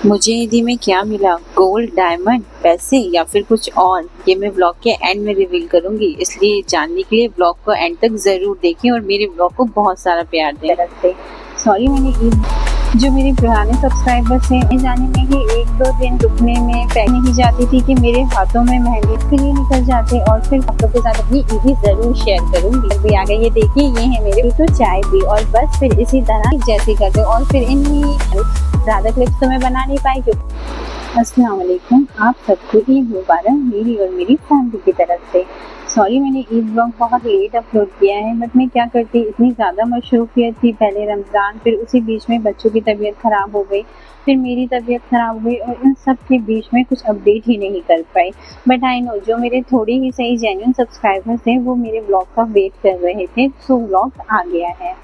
मुझे ईदी में क्या मिला? गोल्ड, डायमंड, पैसे या फिर कुछ और? ये मैं व्लॉग के एंड में रिवील करूंगी, इसलिए जानने के लिए व्लॉग को एंड तक जरूर देखें और मेरे व्लॉग को बहुत सारा प्यार दें। सॉरी, मैंने ईद जो मेरे पुराने सब्सक्राइबर्स हैं जाने में ही 1-2 दिन रुकने में पैक नहीं जाती थी कि मेरे हाथों में मेहंदी के लिए निकल जाते और फिर आप लोगों के साथ अपनी ईदी जरूर शेयर करूंगी। अभी आ गए, ये देखिए, ये है मेरे तो चाय भी और बस फिर इसी तरह जैसे करते और फिर इन्हीं ज़्यादा क्लिप्स तो मैं बना नहीं पाई क्योंकि अस्सलाम वालेकुम, आप सबको ईद मुबारक मेरी और मेरी फैमिली की तरफ से। सॉरी, मैंने ईद ब्लॉग बहुत लेट अपलोड किया है, बट मैं क्या करती, इतनी ज़्यादा मशरूफियत थी। पहले रमज़ान, फिर उसी बीच में बच्चों की तबीयत ख़राब हो गई, फिर मेरी तबीयत ख़राब हो गई और इन सब के बीच में कुछ अपडेट ही नहीं कर पाई। बट आई नो, जो मेरे थोड़ी ही सही जेन्युइन सब्सक्राइबर्स थे वो मेरे ब्लॉग का वेट कर रहे थे, सो ब्लॉग आ गया है।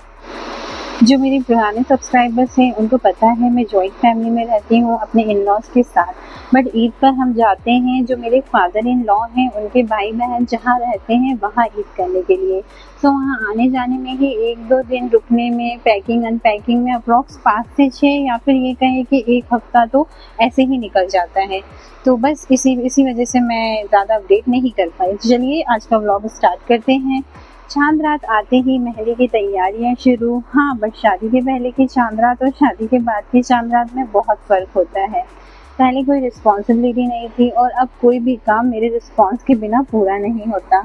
जो मेरे पुराने सब्सक्राइबर्स हैं उनको पता है मैं जॉइंट फैमिली में रहती हूँ अपने इन लॉज के साथ, बट ईद पर हम जाते हैं, जो मेरे फादर इन लॉ हैं उनके भाई बहन जहाँ रहते हैं वहाँ ईद करने के लिए। सो वहाँ आने जाने में ही 1-2 दिन रुकने में, पैकिंग अनपैकिंग में अप्रॉक्स 5 से 6 या फिर ये कहें कि 1 हफ्ता तो ऐसे ही निकल जाता है। तो बस इसी वजह से मैं ज़्यादा अपडेट नहीं कर पाई। चलिए आज का व्लॉग स्टार्ट करते हैं। चांद रात आते ही मेहंदी की तैयारियां शुरू। हाँ, बट शादी के पहले की चांद रात और शादी के बाद की चांद रात में बहुत फ़र्क होता है। पहले कोई रिस्पॉन्सिबिलिटी नहीं थी और अब कोई भी काम मेरे रिस्पॉन्स के बिना पूरा नहीं होता।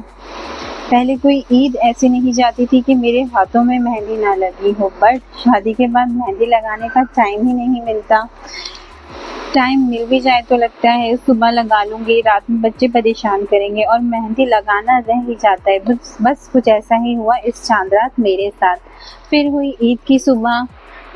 पहले कोई ईद ऐसे नहीं जाती थी कि मेरे हाथों में मेहंदी ना लगी हो, बट शादी के बाद मेहंदी लगाने का टाइम ही नहीं मिलता। टाइम मिल भी जाए तो लगता है सुबह लगा लूँगी, रात में बच्चे परेशान करेंगे और मेहंदी लगाना रह ही जाता है। बस कुछ ऐसा ही हुआ इस चांद रात मेरे साथ। फिर हुई ईद की सुबह।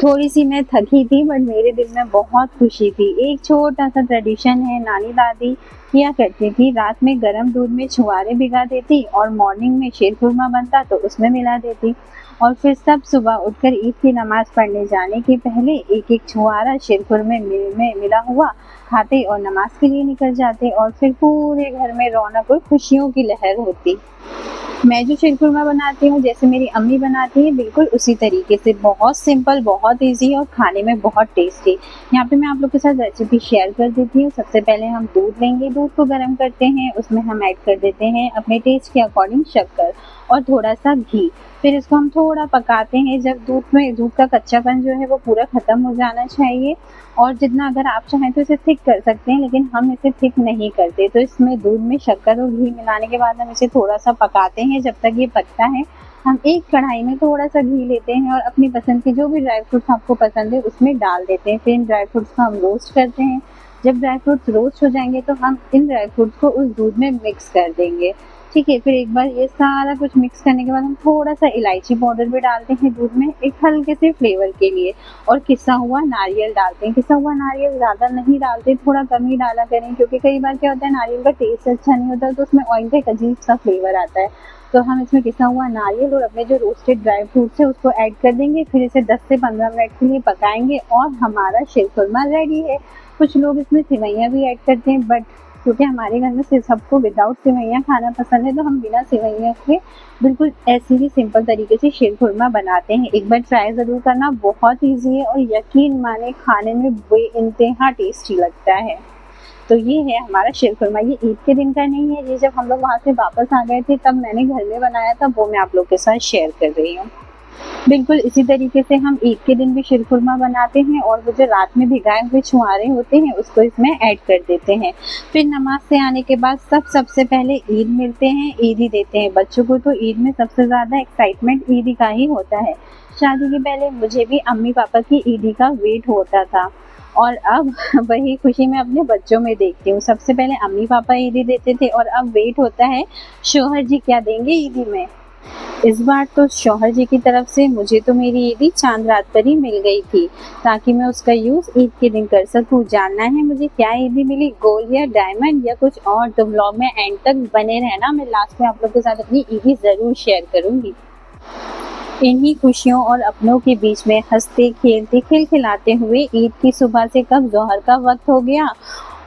थोड़ी सी मैं थकी थी बट मेरे दिल में बहुत खुशी थी। एक छोटा सा ट्रेडिशन है, नानी दादी किया करती थी, रात में गर्म दूध में छुआरे भिगा देती और मॉर्निंग में शीरखुरमा बनता तो उसमें मिला देती और फिर सब सुबह उठकर ईद की नमाज पढ़ने जाने के पहले एक एक छुआरा शीरखुरमे में मिला हुआ खाते और नमाज के लिए निकल जाते और फिर पूरे घर में रौनक और खुशियों की लहर होती। मैं जो शीरखुरमा बनाती हूँ जैसे मेरी अम्मी बनाती है, बिल्कुल उसी तरीके से, बहुत सिंपल, बहुत इजी और खाने में बहुत टेस्टी। यहाँ पे मैं आप लोग के साथ रेसिपी शेयर कर देती हूँ। सबसे पहले हम दूध लेंगे, दूध को गर्म करते हैं, उसमें हम ऐड कर देते हैं अपने टेस्ट के अकॉर्डिंग शक्कर और थोड़ा सा घी। फिर इसको हम थोड़ा पकाते हैं, जब दूध का कच्चापन जो है वो पूरा ख़त्म हो जाना चाहिए। और जितना अगर आप चाहें तो इसे थिक कर सकते हैं, लेकिन हम इसे थिक नहीं करते। तो इसमें दूध में शक्कर और घी मिलाने के बाद हम इसे थोड़ा सा पकाते हैं। जब तक ये पकता है हम एक कढ़ाई में थोड़ा सा घी लेते हैं और अपनी पसंद की जो भी ड्राई फ्रूट्स आपको पसंद है उसमें डाल देते हैं। फिर इन ड्राई फ्रूट्स को हम रोस्ट करते हैं। जब ड्राई फ्रूट्स रोस्ट हो जाएंगे तो हम इन ड्राई फ्रूट्स को उस दूध में मिक्स कर देंगे। ठीक है, फिर एक बार ये सारा कुछ मिक्स करने के बाद हम थोड़ा सा इलायची पाउडर भी डालते हैं दूध में, एक हल्के से फ्लेवर के लिए, और किसा हुआ नारियल डालते हैं। किसा हुआ नारियल ज़्यादा नहीं डालते, थोड़ा कम ही डाला करें, क्योंकि कई बार क्या होता है नारियल का टेस्ट अच्छा नहीं होता तो उसमें ऑयल का एक अजीब सा फ्लेवर आता है। तो हम इसमें किसा हुआ नारियल और अपने जो रोस्टेड ड्राई फ्रूट्स है उसको ऐड कर देंगे। फिर इसे 10 से 15 मिनट के लिए पकाएंगे और हमारा शीरखुरमा रेडी है। कुछ लोग इसमें सेवइयाँ भी ऐड करते हैं, बट क्योंकि हमारे घर में सिर्फ सबको विदाउट सेवइयाँ खाना पसंद है तो हम बिना सेवइयाँ के बिल्कुल ऐसे ही सिंपल तरीके से शीरखुरमा बनाते हैं। एक बार ट्राई ज़रूर करना, बहुत ईजी है और यकीन माने खाने में बेइंतहा टेस्टी लगता है। तो ये है हमारा शीरखुरमा। ये ईद के दिन का नहीं है, ये जब हम लोग वहाँ से वापस आ गए थे तब मैंने घर में बनाया था, वो मैं आप लोग के साथ शेयर कर रही हूँ। बिल्कुल इसी तरीके से हम ईद के दिन भी शीरखुरमा बनाते हैं और वो जो रात में भिगाए हुए छुआरे होते हैं उसको इसमें ऐड कर देते हैं। फिर नमाज से आने के बाद सबसे पहले ईद मिलते हैं, ईद ही देते हैं। बच्चों को तो ईद में सबसे ज़्यादा एक्साइटमेंट ईदी का ही होता है। शादी के पहले मुझे भी अम्मी पापा की ईदी का वेट होता था और अब वही खुशी मैं अपने बच्चों में देखती हूँ। सबसे पहले अम्मी पापा ईदी देते थे और अब वेट होता है शौहर जी क्या देंगे ईदी में। इस बार तो शौहर जी की तरफ से मुझे तो मेरी ईदी चांद रात पर ही मिल गई थी ताकि मैं उसका यूज़ ईद के दिन कर सकूँ। जानना है मुझे क्या ईदी मिली, गोल्ड या डायमंड या कुछ और, तो व्लॉग में एंड तक बने रहना। मैं लास्ट में आप लोग के साथ अपनी ईदी ज़रूर शेयर करूँगी। इन्हीं खुशियों और अपनों के बीच में हंसते खेलते खिलखिलाते हुए ईद की सुबह से कब जोहर का वक्त हो गया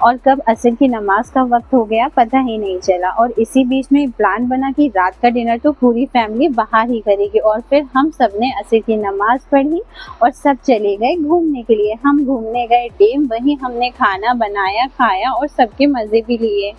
और कब असर की नमाज का वक्त हो गया पता ही नहीं चला। और इसी बीच में प्लान बना कि रात का डिनर तो पूरी फैमिली बाहर ही करेगी। और फिर हम सब ने असर की नमाज पढ़ी और सब चले गए घूमने के लिए। हम घूमने गए डैम, वहीं हमने खाना बनाया, खाया और सबके मजे भी लिए।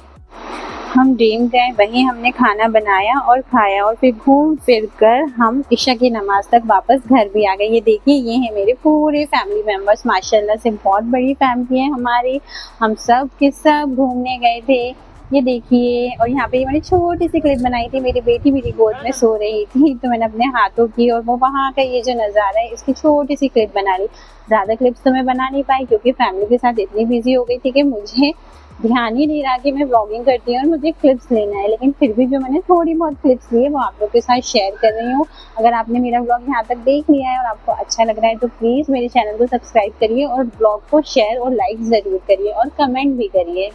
हम डैम गए, वहीं हमने खाना बनाया और खाया और फिर घूम फिर कर हम इशा की नमाज तक वापस घर भी आ गए। ये देखिए, ये है मेरे पूरे फैमिली मेंबर्स, माशाल्लाह से बहुत बड़ी फैमिली है हमारी। हम सब के सब घूमने गए थे, ये देखिए। और यहाँ पे मैंने छोटी सी क्लिप बनाई थी, मेरी बेटी मेरी गोद में सो रही थी तो मैंने अपने हाथों की और वो वहाँ का ये जो नज़ारा है इसकी छोटी सी क्लिप बना ली। ज़्यादा क्लिप्स तो मैं बना नहीं पाई क्योंकि फैमिली के साथ इतनी बिजी हो गई थी कि मुझे ध्यान ही नहीं रहा कि मैं व्लॉगिंग करती हूँ और मुझे क्लिप्स लेना है। लेकिन फिर भी जो मैंने थोड़ी बहुत क्लिप्स ली है वो आप लोग के साथ शेयर कर रही हूँ। अगर आपने मेरा व्लॉग यहाँ तक देख लिया है और आपको अच्छा लग रहा है तो प्लीज़ मेरे चैनल को सब्सक्राइब करिए और व्लॉग को शेयर और लाइक ज़रूर करिए और कमेंट भी करिए।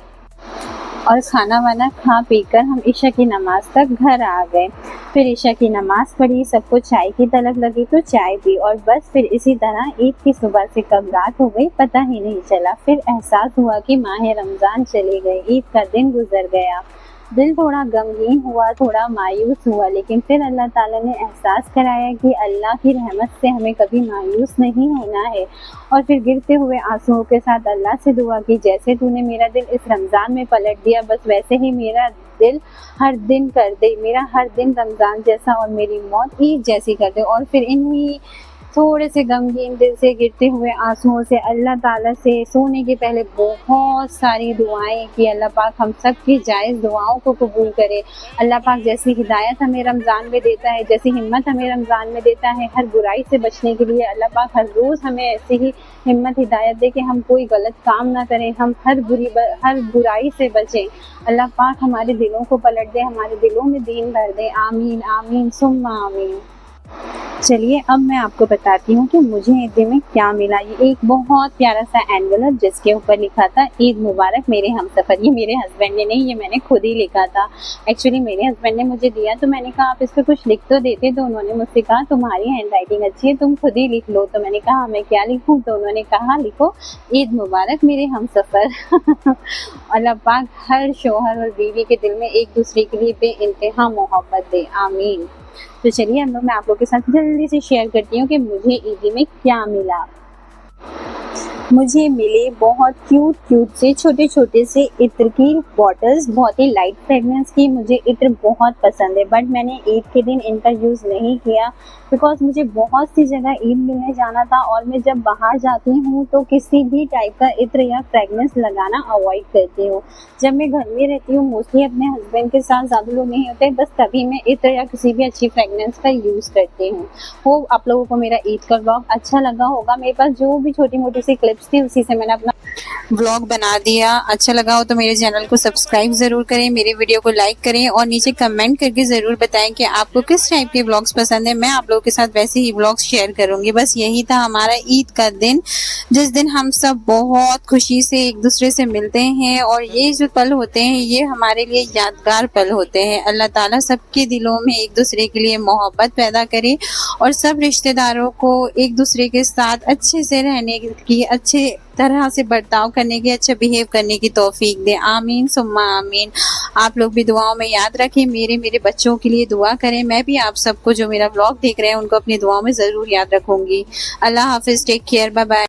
और खाना वाना खा पी कर हम इशा की नमाज तक घर आ गए। फिर इशा की नमाज पढ़ी, सबको चाय की तलब लगी तो चाय पी और बस फिर इसी तरह ईद की सुबह से कब रात हो गई पता ही नहीं चला। फिर एहसास हुआ कि माह रमज़ान चले गए, ईद का दिन गुजर गया। दिल थोड़ा गमगीन हुआ, थोड़ा मायूस हुआ, लेकिन फिर अल्लाह ताला ने एहसास कराया कि अल्लाह की रहमत से हमें कभी मायूस नहीं होना है। और फिर गिरते हुए आंसुओं के साथ अल्लाह से दुआ की, जैसे तूने मेरा दिल इस रमज़ान में पलट दिया बस वैसे ही मेरा दिल हर दिन कर दे, मेरा हर दिन रमज़ान जैसा और मेरी मौत ईद जैसी कर दे। और फिर इन्हीं थोड़े से गमगीन दिल से गिरते हुए आंसुओं से अल्लाह ताला से सोने के पहले बहुत सारी दुआएं कि अल्लाह पाक हम सब की जायज़ दुआओं को कबूल करे। अल्लाह पाक जैसी हिदायत हमें रमज़ान में देता है, जैसी हिम्मत हमें रमज़ान में देता है हर बुराई से बचने के लिए, अल्लाह पाक हर रोज़ हमें ऐसी ही हिम्मत हिदायत दे कि हम कोई गलत काम ना करें, हम हर बुराई से बचें। अल्लाह पाक हमारे दिलों को पलट दे, हमारे दिलों में दीन भर दे। आमीन आमीन सुम्मा आमीन। चलिए अब मैं आपको बताती हूँ कि मुझे ईद में क्या मिला। ये एक बहुत प्यारा सा एनवेलप जिसके ऊपर लिखा था ईद मुबारक मेरे हमसफ़र। ये मेरे हस्बैंड ने नहीं, ये मैंने खुद ही लिखा था। एक्चुअली मेरे हस्बैंड ने मुझे दिया तो मैंने कहा आप इस पर कुछ लिख तो देते, तो उन्होंने मुझसे कहा तुम्हारी हैंड राइटिंग अच्छी है तुम खुद ही लिख लो। तो मैंने कहा मैं क्या लिखूँ, तो उन्होंने कहा लिखो ईद मुबारक मेरे हमसफ़र। अल्लाह पाक हर शौहर और बीवी के दिल में एक दूसरे के लिए बेइंतहा मोहब्बत दे, आमीन। तो चलिए हम लोग मैं आप लोग के साथ जल्दी से शेयर करती हूँ कि मुझे ईद में क्या मिला। मुझे मिले बहुत क्यूट से छोटे से इत्र की बॉटल्स, बहुत ही लाइट फ्रेगनेंस की। मुझे इत्र बहुत पसंद है बट मैंने ईद के दिन इनका यूज़ नहीं किया बिकॉज मुझे बहुत सी जगह ईद मिलने जाना था और मैं जब बाहर जाती हूँ तो किसी भी टाइप का इत्र या फ्रेगनेंस लगाना अवॉइड करती हूँ। जब मैं घर में रहती हूँ मोस्टली अपने हस्बैंड के साथ ज़्यादा लोग नहीं होते, बस तभी मैं इत्र या किसी भी अच्छी फ्रेगनेंस का यूज़ करती हूँ। वो आप लोगों को मेरा ईद का व्लॉग अच्छा लगा होगा। मेरे पास जो भी छोटी मोटी सी क्लिप्स थी उसी से मैंने अपना व्लॉग बना दिया। अच्छा लगा हो तो मेरे चैनल को सब्सक्राइब ज़रूर करें, मेरे वीडियो को लाइक करें और नीचे कमेंट करके ज़रूर बताएं कि आपको किस टाइप के व्लॉग्स पसंद है। मैं आप लोगों के साथ वैसे ही व्लॉग्स शेयर करूंगी। बस यही था हमारा ईद का दिन, जिस दिन हम सब बहुत खुशी से एक दूसरे से मिलते हैं और ये जो पल होते हैं ये हमारे लिए यादगार पल होते हैं। अल्लाह ताला सबके दिलों में एक दूसरे के लिए मोहब्बत पैदा करे और सब रिश्तेदारों को एक दूसरे के साथ अच्छे से रहने की, अच्छे तरह से बर्ताव करने की, अच्छा बिहेव करने की तौफीक दे, आमीन सुम्मा आमीन। आप लोग भी दुआओं में याद रखें, मेरे बच्चों के लिए दुआ करें। मैं भी आप सबको जो मेरा व्लॉग देख रहे हैं उनको अपनी दुआओं में ज़रूर याद रखूंगी। अल्लाह हाफिज़, टेक केयर, बाय बाय।